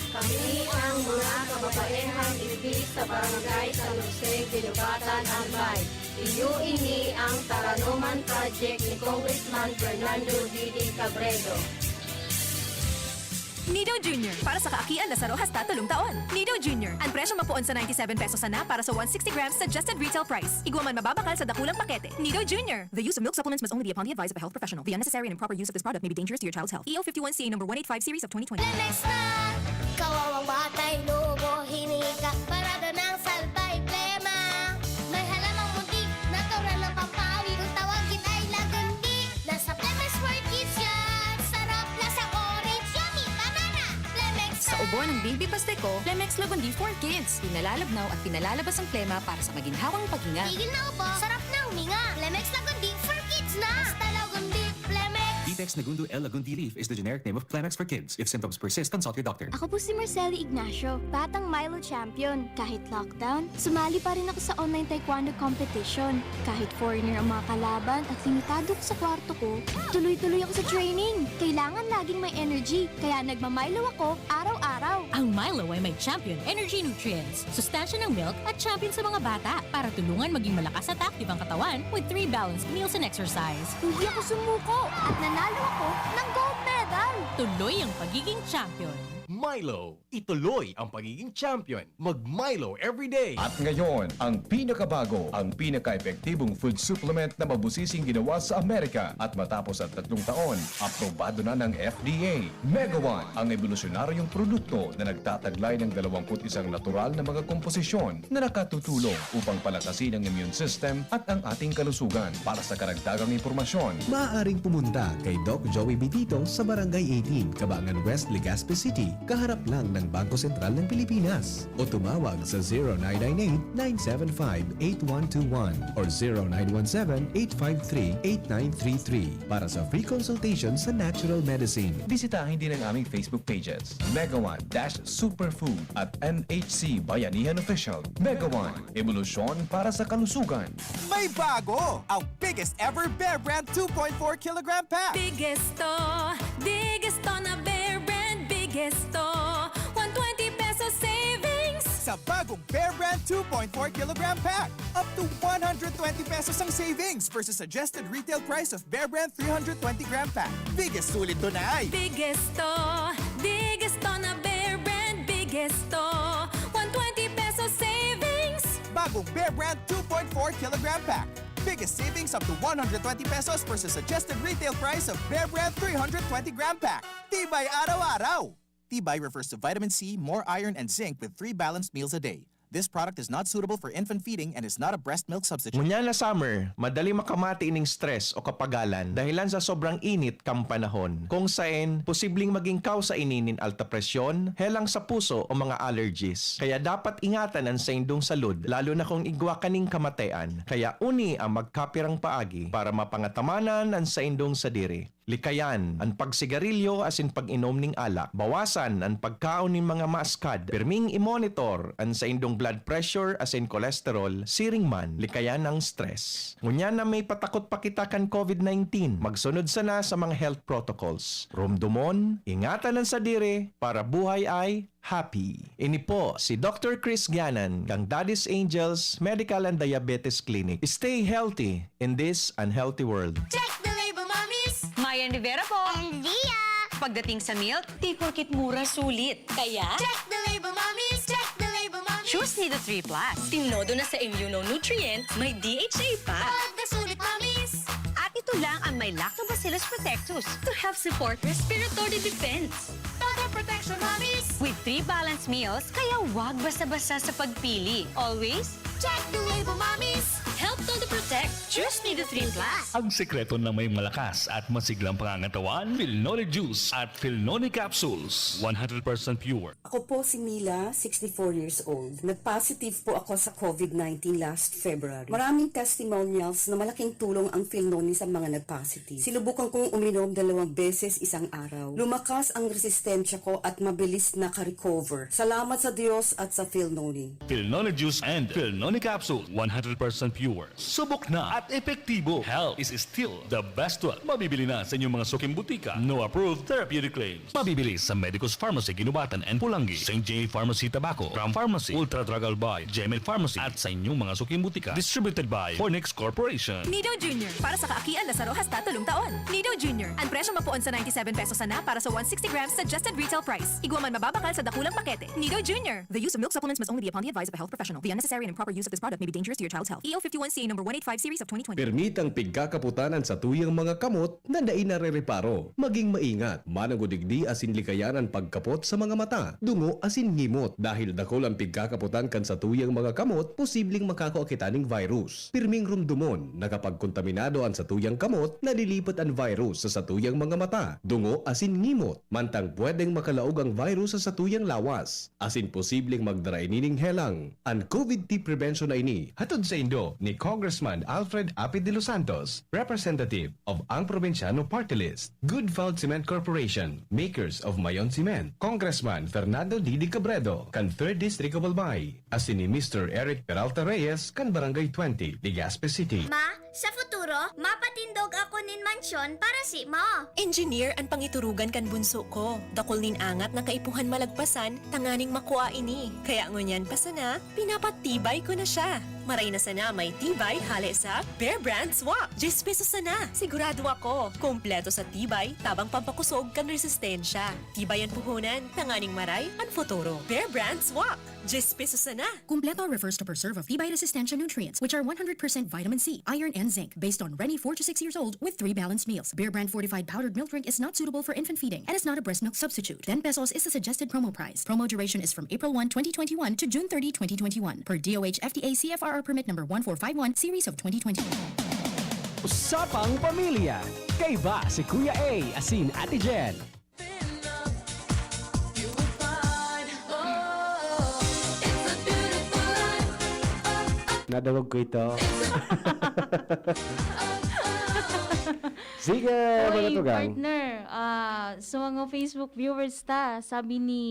Kami ang mga kababaehang ibig sa barangay sa Luseg, Dinugatan, Albay. Iyo ini ang Taranuman Project ni Congressman Fernando Didi Cabredo. Nido Jr. Para sa kaakian na saro hasta 3 taon. Nido Jr. Ang presyo mapuon sa 97 pesos na para sa 160 grams suggested retail price. Igwa man mababakal sa dakulang pakete. Nido Jr. The use of milk supplements must only be upon the advice of a health professional. The unnecessary and improper use of this product may be dangerous to your child's health. EO 51CA number 185 series of 2020. Lemex na! Kawawang batay, lubo, hinika, parada ng salbay, plema. May halamang muntik, natural ng pampawi, kung tawagin ay lagandi. Nasa Lemex for Kids yan! Sarap lasa orange, yummy, banana! Lemex na! Sa ubo ng baby pasteco, Lemex Lagundi for Kids. Pinalalabnaw at pinalalabas ang plema para sa maginhawang paghinga. Tigil na upo, sarap na huminga. Lemex Lagundi for Kids na! Basta Lagundi, Lemex! Detex Nagundu L. Lagundi Leaf is the generic name of Clemax for kids. If symptoms persist, consult your doctor. Ako po si Marceli Ignacio, batang Milo champion. Kahit lockdown, sumali pa rin ako sa online taekwondo competition. Kahit foreigner ang mga kalaban at limitado ko sa kwarto ko, tuloy-tuloy ako sa training. Kailangan laging may energy, kaya nagmamilo ako araw-araw. Ang Milo ay may champion energy nutrients, sustansya ng milk at champion sa mga bata para tulungan maging malakas at active ang katawan with 3 balanced meals and exercise. Hindi ako sumuko at nanalo ako ng gold medal. Tuloy ang pagiging champion. Milo, ituloy ang pagiging champion. Mag-Milo everyday. At ngayon, ang pinakabago, ang pinaka-epektibong food supplement na mabusising ginawa sa Amerika at matapos ang 3 taon, aprobado na ng FDA. Mega One, ang evolusyonaryong produkto na nagtataglay ng 21 natural na mga komposisyon na nakatutulong upang palakasin ang immune system at ang ating kalusugan. Para sa karagdagang impormasyon, maaaring pumunta kay Doc Joey Bitito sa Barangay 18, Cabangan West, Legazpi City, kaharap lang ng Bangko Sentral ng Pilipinas. O tumawag sa 0998-975-8121 or 0917-853-8933 para sa free consultation sa natural medicine. bisitahin din ang aming Facebook pages, Mega One-Superfood at NHC Bayanihan Official. Mega One, evolusyon para sa kalusugan. May bago! Ang biggest ever Bear Brand 2.4 kilogram pack! Biggest to na Bear Brand, biggest to 120 pesos savings. Sa bagong Bear Brand 2.4 kilogram pack, up to 120 pesos ang savings versus suggested retail price of Bear Brand 320 gram pack. Biggest sulit doon ay Biggest to na Bear Brand, biggest to 120 pesos savings. bagong Bear Brand 2.4 kilogram pack. Biggest savings up to 120 pesos versus suggested retail price of Bear Brand 320 gram pack. Tibay araw-araw! Tibay refers to vitamin C, more iron, and zinc with 3 balanced meals a day. This product is not suitable for infant feeding and is not a breast milk substitute. Ngunya na summer, madali makamati ining stress o kapagalan dahilan sa sobrang init kang panahon. Kung saan, posibleng maging kausa ininin alta presyon, helang sa puso o mga allergies. Kaya dapat ingatan ang sa indong salud, lalo na kung igwa kaning kamatayan. Kaya uni ang magkapirang paagi para mapangatamanan ang sa indong sadiri. Likayan ang pagsigarilyo asin pag-inom ning alak. Bawasan ang pagkaon ning mga maaskad. Pirming i-monitor ang sa indong blood pressure asin cholesterol, siring man, likayan ang stress. Ngunya na may patakot pa kita kan COVID-19, magsunod sana sa mga health protocols. Rumdumon, ingatan ang sadiri para buhay ay happy. Ini po si Dr. Chris Gianan ng Daddy's Angels Medical and Diabetes Clinic. Stay healthy in this unhealthy world. Check the label, mommies! Vera po. And Dia! Pagdating sa milk, di porkit mura sulit. Kaya, Check the label, mommies! Check the label, mommies! choose Nido 3 Plus. Tinodo na sa immunonutrient, may DHA pa. Pagkasulit, mommies! At ito lang ang may Lactobacillus protectus to help support respiratory defense. Total protection, mommies! With 3 balanced meals, kaya wag basta-basta sa pagpili. Always, Check the label, mommies! help Todo Protect. Choose Nido 3 Plus. Ang sekreto ng may malakas at masiglang pangangatawan, Philnoni Juice at Philnoni Capsules. 100% pure. Ako po si Mila, 64 years old. Nag-positive po ako sa COVID-19 last February. Maraming testimonials na malaking tulong ang Philnoni sa mga nag-positive. Sinubukan kong uminom 2 beses isang araw. Lumakas ang resistensya ko at mabilis naka-recover. Salamat sa Diyos at sa Philnoni. Philnoni Juice and Philnoni Capsule. 100% pure. Subok na at epektibo. Health is still the best one. Mabibili na sa inyong mga suking butika. No approved therapeutic claims. Mabibili sa Medicus Pharmacy, Ginubatan and Pulangi. St. J. Pharmacy, Tabaco. Crown Pharmacy. Ultra Drug Albay. GML Pharmacy. At sa inyong mga suking butika. Distributed by Fornix Corporation. Nido Junior. Para sa kaakian na saro hasta tulong taon. Nido Junior. Ang presyo mapuon sa 97 pesos na para sa 160 grams suggested retail price. Iguaman mababakal sa dakulang pakete. Nido Junior. The use of milk supplements must only be upon the advice of a health professional. The unnecessary and improper use of this product may be dangerous to your child's health. EO 51CA number 185 series of 2020. Permitang pigkakaputanan sa tuyang mga kamot na dai narereparo. Maging maingat, managudigdi asin likayanan pagkapot sa mga mata, dungo asin ngimot. Dahil dakol ang pigkakaputan kan sa tuyang mga kamot, posibleng makakaakitaning virus. Pirming rumdumon, nakapagkontaminado ang sa tuyang kamot, nalilipat ang virus sa tuyang mga mata, dungo asin ngimot. Mantang pwedeng makalaog ang virus sa tuyang lawas, asin posibleng magdara inining helang. Ang COVID-19 prevention na ini, hatod sa Indo ni Congressman Alfred Apid de los Santos, representative of Ang Provinciano Party List, Good Fault Cement Corporation, makers of Mayon Cement, Congressman Fernando Didi Cabredo, kan 3rd District of Albay, asin ni Mr. Eric Peralta Reyes, kan Barangay 20, Legazpi City. Ma, sa futuro, mapatindog ako nin mansyon para si mo. Engineer ang pangiturugan kan bunso ko. Dakol nin angat na kaipuhan malagpasan, tanganing makuha ini. Kaya ngunyan pa sana, pinapatibay ko na siya. Maray na sana may tibay hale sa Bear Brand Swak. 10 pesos sana. Sigurado ako. Kompleto sa tibay, tabang pampakusog kan resistensya. Tibay ang puhunan, tanganing maray, ang futuro. Bear Brand Swak. 10 pesos sana. Kumpleto refers to preserve of tibay resistensya nutrients, which are 100% vitamin C, iron, and zinc, based on Rennie 4 to 6 years old with 3 balanced meals. Bear Brand fortified powdered milk drink is not suitable for infant feeding and is not a breast milk substitute. 10 pesos is the suggested promo price. Promo duration is from April 1, 2021 to June 30, 2021 per DOH FDA CFR permit number 1451 series of 2020. Usapang Pamilya. Kay ba si Kuya A asin Ate Jen? Nadawag ko ito. Sige, mga Oy, tugang. partner, sa mga Facebook viewers ta, sabi ni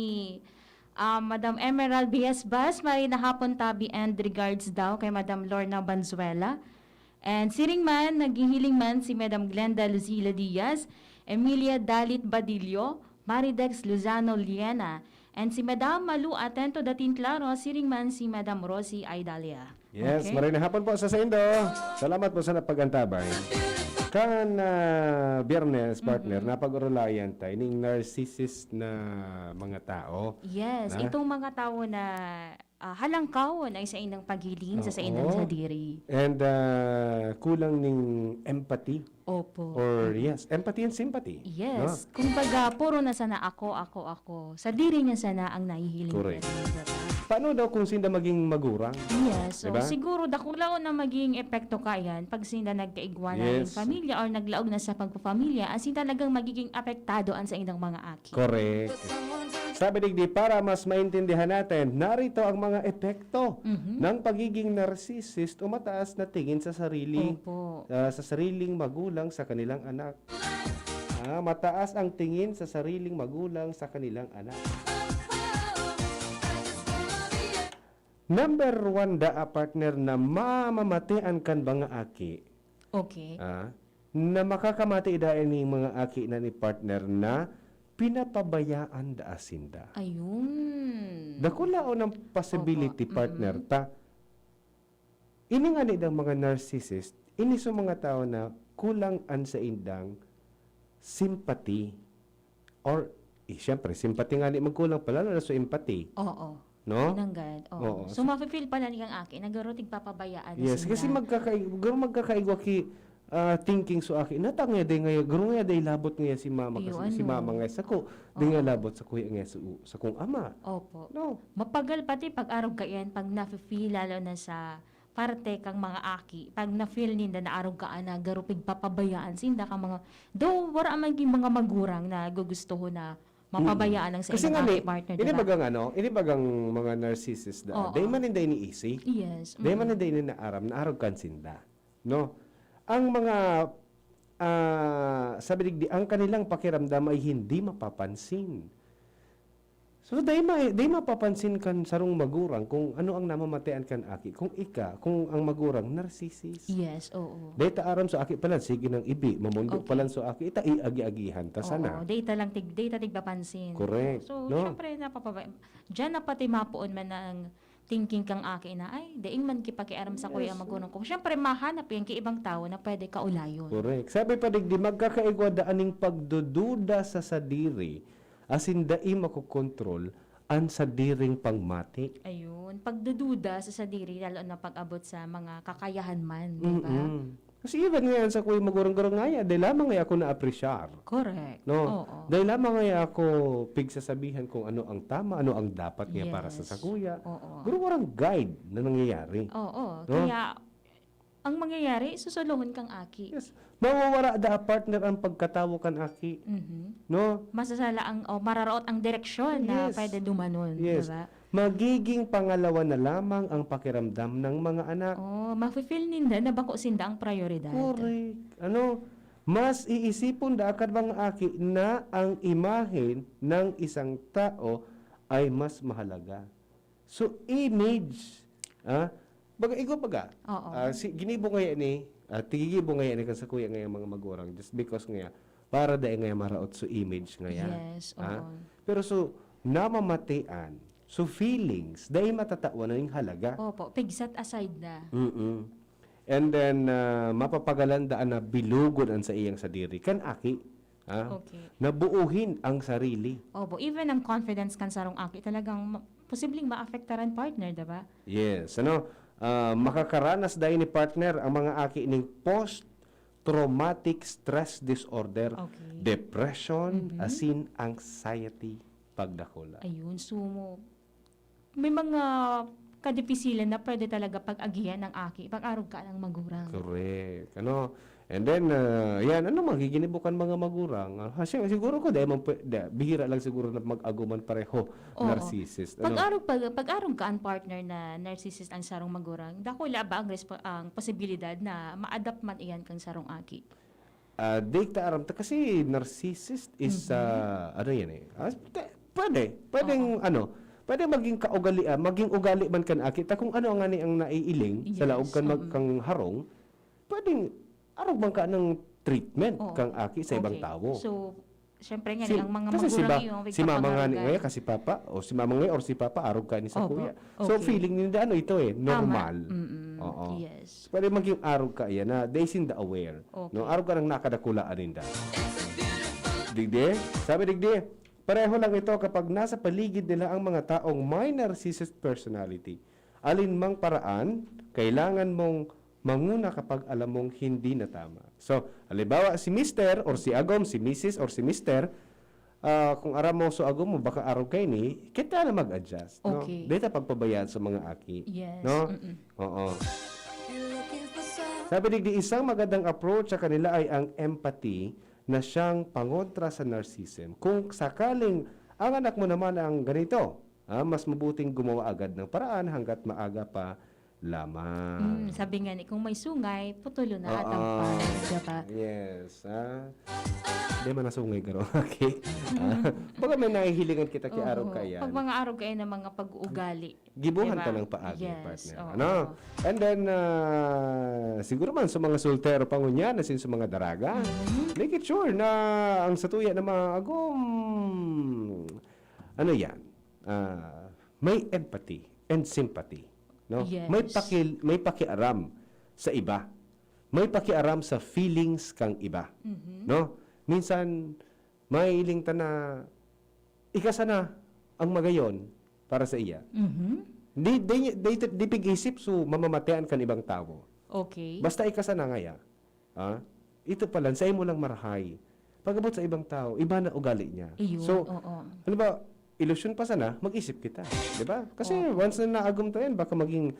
Madam Emerald Biasbas, may nahapon tabi and regards daw kay Madam Lorna Banzuela. And siring man, naghihiling man si Madam Glenda Lucila Diaz, Emilia Dalit Badillo, Maridex Luzano Liena, and si Madam Malu Atento Datin Claro, siring man si Madam Rosie Aidalia. Yes, Okay. maray na hapon po sa Indo. Salamat po sa napagantabay. Kan Biyernes, partner, napag-urulayan tayo ning narcissist na mga tao. Yes, Na? itong mga tao na halangkawon ay sa inang pagiling sa inang Oo. sadiri. And kulang ning empathy. Opo. Or yes, empathy and sympathy. Yes. Kumbaga, puro na sana ako. Sa diri niya sana ang nahihiling. Correct. ka rin. Paano daw kung sinda maging magurang? Yes. So, Diba? siguro dakulaw na maging epekto ka yan pag sinda nagkaigwana Yes. ng pamilya or naglaog na sa pagpapamilya, as talagang magiging apektado ang sa inang mga aki. Correct. Sabi digdi, para mas maintindihan natin, narito ang mga epekto ng pagiging narcissist o mataas na tingin sa sarili, Opo. sa sariling magulang sa kanilang anak. Mataas ang tingin sa sariling magulang sa kanilang anak. Number 1 partner na mamamatean kan mga aki. Okay. Na makakamati dahil ni mga aki na ni partner na pinapabayaan da asinda. Ayun. Dakulao ng possibility, partner, ta. Ini nga nidang mga narcissist, ini sa mga tao na kulang an sa indang sympathy or syempre sympathy nga ni magkulang pala na so empathy, Oo. no? Pinanggad. Oo. Oo. So, mafe-feel pala niyang aki, nagarotig papabayaan na Yes, sila. kasi magkakaigwa ki thinking so aki natangya day nga guro nga day labot nga si mama Iyo, kasi si ano? mama nga sa ko day nga labot sa kuya nga sa kong ama. Opo. No. Mapagal pati pag-araw ka yan, pag nafe-feel lalo na sa parte kang mga aki, pag na-feel ninda na araw ka na garupig papabayaan, sinda ka mga, though wala man yung mga magurang na gugustuho na mapabayaan ang sa Kasi nga ilang ni aki partner, ini diba? bagang ini bagang mga narcissist da. Oo. Day man inday ni easy. Yes. Day man inday ni naaram na araw kan sinda. No. Ang mga sabi digdi ang kanilang pakiramdam ay hindi mapapansin. So day mapapansin kan sarong magurang kung ano ang namamatayan kan aki. Kung ang magurang narcissist. Yes, oo. Day ta aram sa aki pala sige nang ibi mamundo palan so aki ita iagi-agihan ta sana. Oo, data tigpapansin. Correct. So, No? syempre, diyan na pati mapuon man ng thinking kang aki na, ay, daing man kipakiaram sa kuya magurong ko. Syempre, mahanap yan kay ibang tao na pwede kaulayon. Correct. Sabi pa digdi magkakaigwa daaning pagdududa sa sadiri asin dai makokontrol ang sadiring pangmati. Ayun, pagdududa sa sadiri, lalo na pag-abot sa mga kakayahan man, di ba? Kasi even ngayon sa kuya magurong-gurong ngaya, dahil lamang nga ako na-appreciar. Correct. No? Oo. Dahil lamang nga ako pigsasabihan kung ano ang tama, ano ang dapat nga para sa sakuya. Oo. Guro warang guide na nangyayari. Oo. No? Kaya, ang mangyayari, susuluhon kang aki. Yes. Mawawara da partner ang pagkatawo kan aki. No? Masasala mararaot ang direksyon na Yes. pwede dumanon. Yes. Diba? Magiging pangalawa na lamang ang pakiramdam ng mga anak. Oh, mafe-feel ninda na bako sinda ang prioridad. Correct. Mas iisipon da akad mga aki na ang imahen ng isang tao ay mas mahalaga. So, image. Oo. Ginibo ngaya ni, tigigibo ngaya ni kan sa kuya ngaya mga magurang just because ngaya, para dahil ngaya maraot so image ngaya. Yes, oo. Pero so, namamatian, so feelings, dahil matatawan na yung halaga. Opo, pigsat aside na. And then, mapapagalandaan na bilugod ang sa iyang sadiri. Kan aki, Okay. nabuuhin ang sarili. Opo, even ang confidence kan sarong aki talagang posibleng maapektaran partner, diba? Yes, makakaranas dahil ni partner ang mga aki ning post-traumatic stress disorder, depression, asin anxiety, pagdakula. Ayun, so may mga kadipisilan na pwede talaga pag-agihan ng aki, pag-araw ka ng magurang. Correct. And then, magiginibukan mga magurang. Siguro ko, bihira lang siguro na mag-aguman pareho, narcissist. Pag-araw ka ang partner na narcissist ang sarong magurang, dakula ba ang posibilidad na ma-adapt man iyan kang sarong aki? Data aram ta kasi narcissist is pwede maging maging ugali man kan aki ta kung ano ang ani ang naiiling sa laog kan kang harong, pwedeng arog man ka ng treatment kang aki sa ibang tao. So, syempre nga ang mga kasi magurang si mama nga ni kasi papa o si mama nga or si papa arog ka ni sa kuya. So feeling nila ito normal. Oo. Yes. Pwede maging arog ka yan na they seem aware. No, arog ka nang nakadakulaan ninda. Digdi? Sabi digdi, pareho lang ito kapag nasa paligid nila ang mga taong may narcissist personality. Alinmang paraan, kailangan mong manguna kapag alam mong hindi na tama. So, halimbawa si Mr. or si Agom, si Mrs. or si Mr. Kung aram mo so Agom mo, baka araw kayo ni, kita na mag-adjust. Okay. No? Dito pagpabayaan sa mga aki. Yes. No? Oo. Sabi digdi, isang magandang approach sa kanila ay ang empathy na siyang pangontra sa narcissism. Kung sakaling ang anak mo naman ang ganito, mas mabuting gumawa agad ng paraan hanggat maaga pa lamang. Sabi nga ni, kung may sungay, putulo na at ang pala, diba? Yes. Di man nasungay garo. Okay. Baga may nahihilingan kita kay araw kaya. Pag mga araw kayo ng mga pag-uugali. Gibuhan diba? ka ng paagi, Yes, partner. oo. And then, siguro man sa mga soltero pangunya, na sa mga daraga, make it sure na ang satuya ng mga agom, may empathy and sympathy. No? Yes. May pakiaram sa iba. May pakiaram sa feelings kang iba. No? minsan mailing ta na ikasana ang magayon para sa iya. Di pig-isip so mamamatean kan ibang tao. Okay. Basta ikasana ngaya. Ito pala, sa imo lang marahay. Pagabot sa ibang tao, iba na ugali niya. Iyon, So, oo. ano ba, ilusyon pa sana, mag-isip kita. Di ba? Kasi once na naagom to yan, baka maging,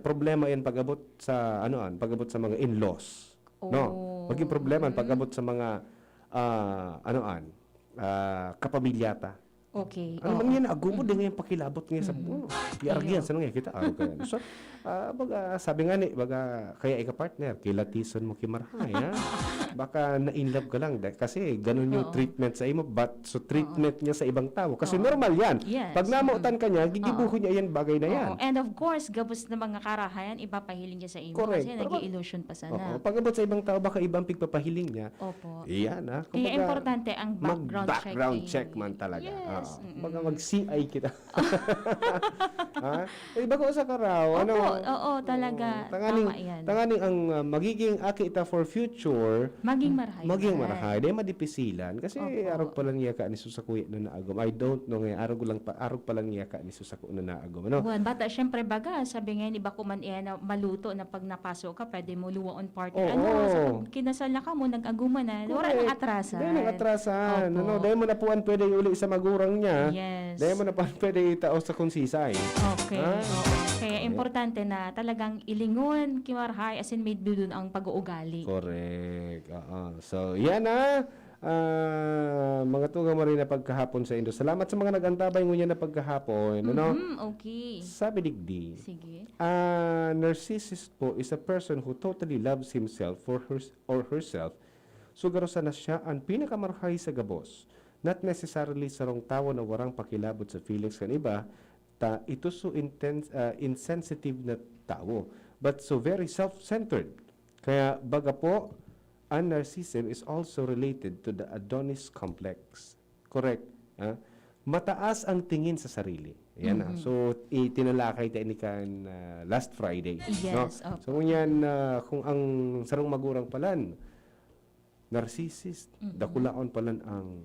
problema yan pagabot sa, pagabot sa mga in-laws. No? Maging problema pagabot sa mga, kapamilyata. Okay. Ano man yan, agumod din ngayon pakilabot ngayon sa buno. Iaragyan, sa nga kita, araw kaya. So, sabi nga ni, kaya ika-partner, kilatison mo kimarhay, ha? Baka na-inlove ka lang. Kasi ganun yung treatment sa imo, but so treatment niya sa ibang tao. Kasi normal yan. Yes. Pag namutan ka niya, gigibuho niya yan, bagay na yan. Oo. And of course, gabos na mga karahayan, iba pahiling niya sa imo. Correct. Kasi nag-i-illusion pa sana. Pag abot sa ibang tao, baka ibang pigpapahiling niya. Opo. Iyan, ha? Kaya importante ang background check man talaga. Yes. Baga mag-CI kita. Bago sa karaw. Oo, talaga. Tama yan. Tanganing ang magiging akita for future, Maging marahay. maging marahay. Dahil madipisilan. Kasi arog pa lang niya ka ni Susakuya na naagom. I don't know nga. Arog pa lang niya ka ni Susaku na naagom. Ano? Buwan, bata, syempre baga, sabi nga, iba ko man na maluto na pag napasok ka, pwede mo luwaon partner. So pag kinasal na ka mo, nag-aguman na, wala nang atrasan. Dahil nang atrasan. Dahil mo na puan pwede uli sa magurang niya. Yes. Dahil mo na puan pwede itaos sa konsisay. Okay. Oo. Kaya importante na talagang ilingon, kimarhay, as in made doon ang pag-uugali. Correct. So, yan na. Mga tugang mo rin na pagkahapon sa Indo. Salamat sa mga nag-antabay ngunyan na pagkahapon. Okay. Sabi digdi. Sige. Narcissist po is a person who totally loves himself or herself. Sugarosa na siya ang pinakamarhay sa gabos. Not necessarily sarong tao na warang pakilabot sa feelings kan iba, ito so insensitive na tao, but so very self-centered. Kaya baga po, ang narcissism is also related to the Adonis complex. Correct. Mataas ang tingin sa sarili. Yan na. So, itinalakay tayo ni kan last Friday. Yes. No? So, yan, kung ang sarong magurang palan, narcissist, dakulaon palan ang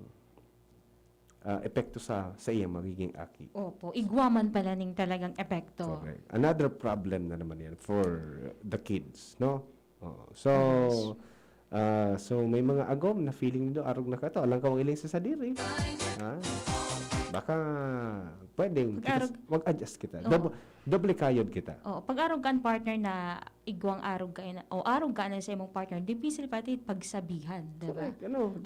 epekto sa iyang magiging aki. Opo, igwaman pala ning talagang epekto. Correct. Another problem na naman yan for the kids, no? So may mga agom na feeling do arog na kato, alang ka iling sa sadiri. Baka pwedeng mag-adjust kita. Doble kayod kita. Pag-arog ka ang partner na igwang arog ka o arog ka na sa imong partner, difficile pati pagsabihan, diba?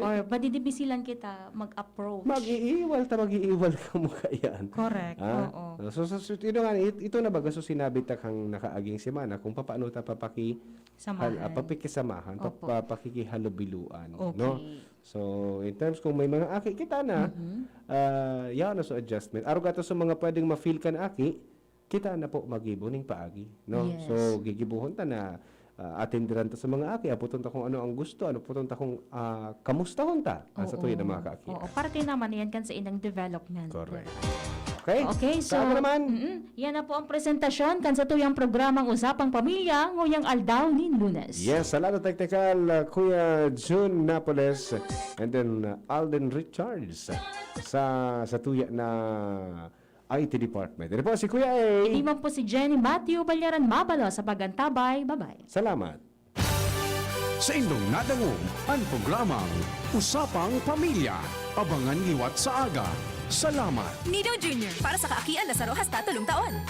Or madidibisilan kita mag-approach. Mag-iiwal ka mo kayan. Correct. Oo. So ito na baga so sinabi ta kang nakaaging semana kung paano ta papakisamahan, pakikihalubiluan, no? So in terms kung may mga aki kita na, yan na so adjustment. Arog ato sa mga pwedeng ma-feel kan aki, kita na po magibuning paagi, no? Yes. So gigibuhon ta na atendiran ta sa mga aki, aputon ta kung ano ang gusto, puton ta kung kamustahon ta sa tuyo ng mga kaaki. Oo, parte naman yan kan sa inang development. Correct. Diba? Okay, so yan na po ang presentasyon kan sa tuyang programang Usapang Pamilya nguyang aldaw ni Lunes. Yes, salamat technical Kuya June Napoles and then Alden Richards sa tuya na IT department. Ito po si Kuya A. Hindi man po si Jenny Matthew Balyaran Mabalo sa pagantabay. Bye-bye. Salamat. Sa inyong nadangog ang programang Usapang Pamilya. Abangan liwat sa aga. Salamat. Nido Jr. para sa kaakian na sa rohas tatulong taon.